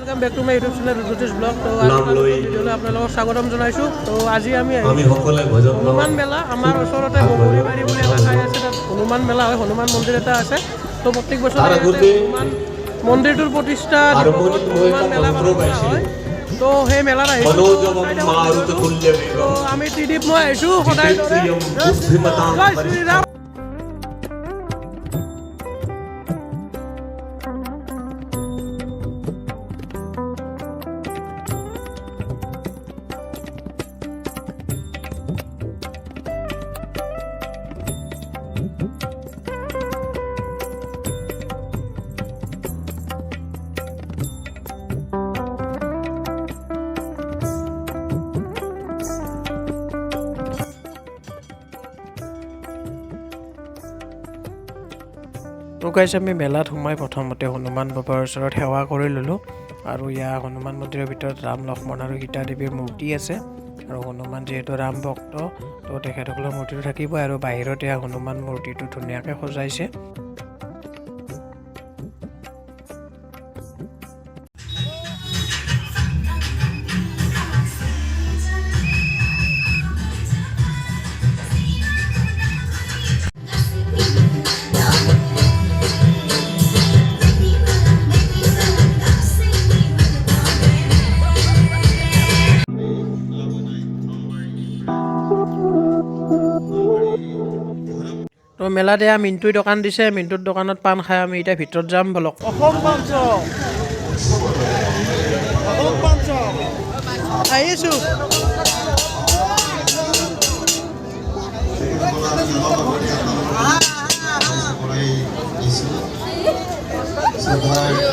Welcome back to my YouTube channel Rujus blog. तो ভিডিঅ'লৈ আপোনালোকক স্বাগতম জনাইছোঁ। তো আজি আমি হনুমান মেলা আমাৰ ওচৰতে বগৰীবাৰী বুলি এটা ঠাই আছে, তাত হনুমান মেলা হয়, হনুমান মন্দিৰ এটা আছে। তো প্ৰত্যেক বছৰে হনুমান মন্দিৰটোৰ প্ৰতিষ্ঠা হনুমান মেলা পালন কৰা হয়। তো সেই মেলাত আহিছোঁ, তো আমি ত্ৰিদীপ মই আহিছোঁ সদায় দৰে। জয় শ্ৰীৰাম। তো গাইছ আমি মেলাত সোমাই প্ৰথমতে হনুমান বাবাৰ ওচৰত সেৱা কৰি ল'লোঁ। আৰু ইয়াৰ হনুমান মন্দিৰৰ ভিতৰত ৰাম লক্ষ্মণ আৰু সীতা দেৱীৰ মূৰ্তি আছে। আৰু হনুমান যিহেতু ৰাম ভক্ত, তো তেখেতসকলৰ মূৰ্তিটো থাকিবই। আৰু বাহিৰত এয়া হনুমান মূৰ্তিটো ধুনীয়াকৈ সজাইছে। তো মেলাত এয়া মিণ্টুই দোকান দিছে, মিণ্টুৰ দোকানত পাণ খাই আমি এতিয়া ভিতৰত যাম বলক। আহিছোঁ।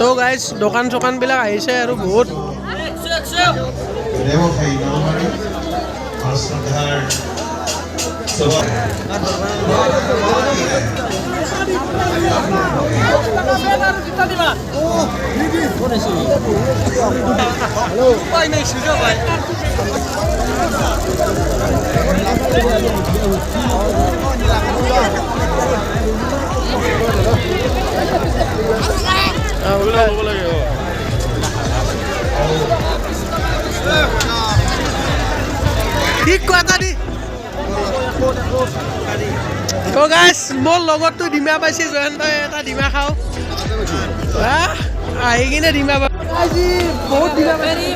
তো গাইজ দোকান চোকানবিলাক আহিছে আৰু বহুত। ঠিক কথা দি। তো গাইছ মোৰ লগততো ডিমা পাইছে, জয়ন্ত এটা ডিমা খাওঁ। আহি কিনে ডিমা পাই বহুত ডিমা পাইছে।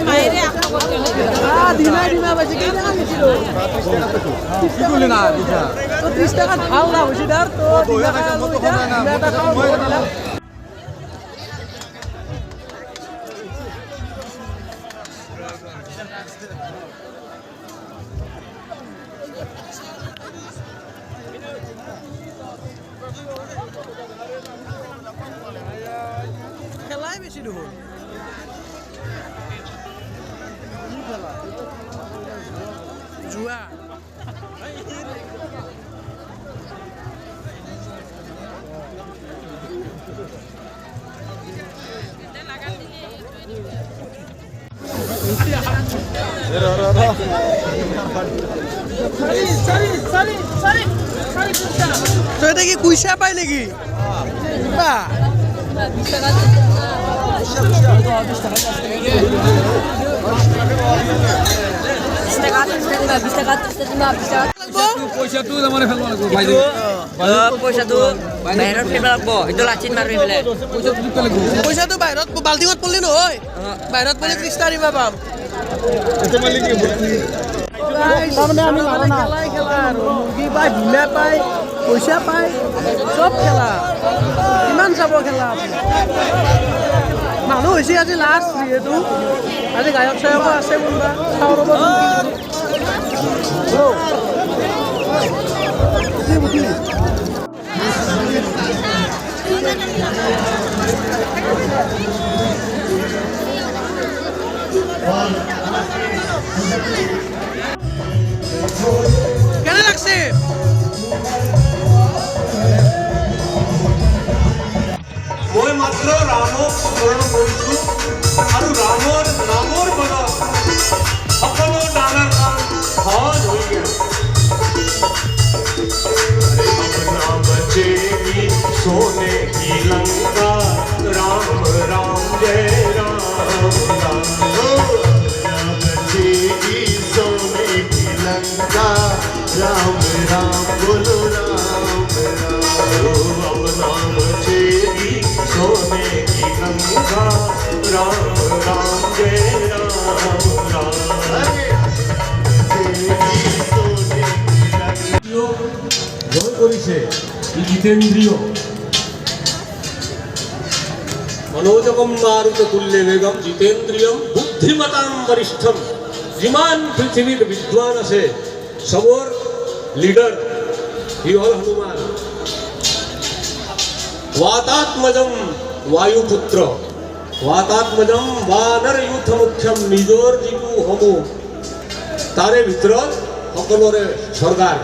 ডিমা পাইছে 30 টকাত ভাল লাভ হৈছে তাৰ। তো খেলাই বেছি দেখোন। জুৱা তো এটা কি কুইচা পায় নেকি? পইচাটো মানে ফেলব লাগিব ভাই। পইচাটো বাহিৰত ফেলব লাগিব, এইটো লাচিত মাৰি পেলাই পইচাটো বাহিৰত বাল্টিঙত পৰলি নহয়, বাহিৰত পৰলি 30 টা দিবা পাম। তাৰমানে আমি খেলাই খেলা আৰু মুৰ্গী পায়, ঢিলা পায়, পইচা পায়, চব খেলা। কিমান চাব খেলা মানুহ হৈছে আজি লাষ্ট, যিহেতু আজি গায়ক চায়কো আছে কোনোবা চাওঁ ৰ'ব। কেনে লাগছে? মই মাত্ৰ ৰামক স্মৰণ কৰিছোঁ আৰু ৰামৰ নামৰ বলত সকলো ডাঙৰ কাম সহজ হৈ গ'ল। नाम देवी सोने की लंका राम राम जय राम। राम राम जय राम राम জয় কৰিছে ই জিতেন্দ্ৰিয় মনোজকম মাৰুত তুল্যে বেগম জিতেন্দ্ৰিয়ম বুদ্ধিমতাম বৰিষ্ঠম যিমান পৃথিৱীত বিদ্বান আছে চবৰ লিডাৰ হি হ'ল হনুমান वातात्मजम वायुपुत्र वातात्मजम वानर युद्ध मुख्यम নিজৰ যিটো সমূহ তাৰে ভিতৰত সকলোৰে সৰকাৰ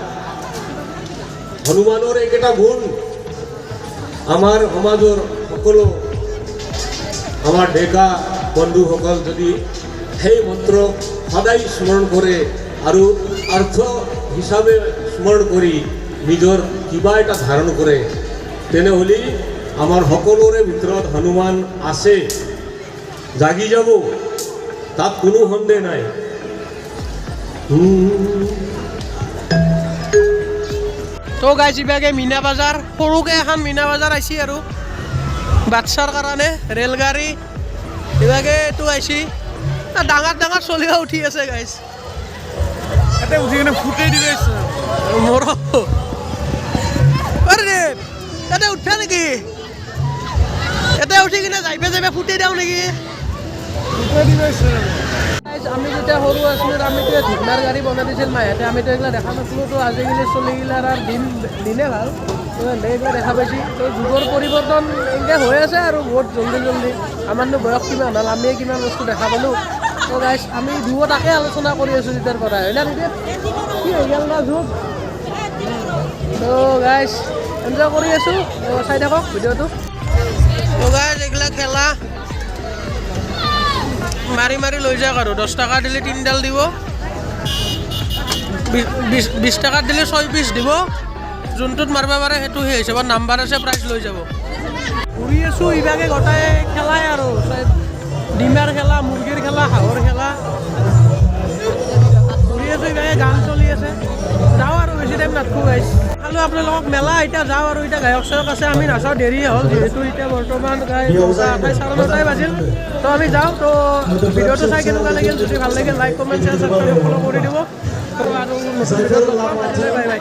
হনুমানৰ এইকেইটা গুণ আমাৰ সমাজৰ সকলো আমাৰ ডেকা বন্ধুসকল যদি সেই মন্ত্ৰ সদায় স্মৰণ কৰে আৰু অৰ্থ হিচাপে স্মৰণ কৰি নিজৰ কিবা এটা ধাৰণ কৰে তেনেহ'লে আমাৰ সকলোৰে ভিতৰত হনুমান আছে জাগি যাব তাত কোনো সন্দেহ নাই তো গাইজ ইভাগে মিনা বাজাৰ সৰুকৈ এখন মিনা বাজাৰ আহিছে আৰু বাচ্চাৰ কাৰণে ৰেলগাড়ী ইভাগে এইটো আহিছে ডাঙৰ ডাঙৰ চলিও উঠি আছে গাইজ ইয়াতে উঠি কিনে ফুটাই দিলে মোৰ আৰে ইয়াতে উঠা নেকি ইয়াতে উঠি কিনে যাইবে যাইবে ফুটাই দিওঁ নেকি ফুটাই দিলে আমি যেতিয়া সৰু আছিলোঁ আমিতো ধুকনাৰ গাড়ী বনাই দিছিল মাহঁতে আমিতো এইগিলা দেখা নাছিলোঁ তো আজিকালি চলিগিলাৰ আৰু দিনে ভাল তো এইগিলা দেখা পাইছি তো যুগৰ পৰিৱৰ্তন এনেকৈ হৈ আছে আৰু বহুত জলদি জলদি আমাৰনো বয়স কিমান হ'ল আমিয়ে কিমান বস্তু দেখা পালোঁ তো গাইজ আমি দুয়ো তাকে আলোচনা কৰি আছোঁ যেতিয়াৰ পৰা হয় না তেতিয়া কি হৈ গ'ল না যুগ তো গাইজ এনজয় কৰি আছোঁ চাই থাকক ভিডিঅ'টো তো গাইজ এইগিলা খেলা মাৰি মাৰি লৈ যাওক আৰু 10 টকা দিলে 3ডাল দিব 20 টকাত দিলে 6 পিচ দিব যোনটোত মাৰিব পাৰে সেইটো সেই হিচাপত নাম্বাৰ আছে প্ৰাইজ লৈ যাব ঘূৰি আছোঁ ইভাগে গোটাই খেলাই আৰু ডিমাৰ খেলা মুৰ্গীৰ খেলা হাঁহৰ খেলা ঘূৰি আছোঁ ইভাগে গান চলি আছে যাওঁ আৰু বেছি টাইম নাথাকোঁ গাইছ খালোঁ আপোনালোকক মেলা এতিয়া যাওঁ আৰু এতিয়া গায়ক চায়ক আছে আমি নাচাওঁ দেৰি হ'ল যিহেতু এতিয়া বৰ্তমান 9:30 বাজিল তো আমি যাওঁ তো ভিডিঅ'টো চাই কেনেকুৱা লাগিল যদি ভাল লাগিল like comment share subscribe follow' কৰি দিব তো আৰু বাই বাই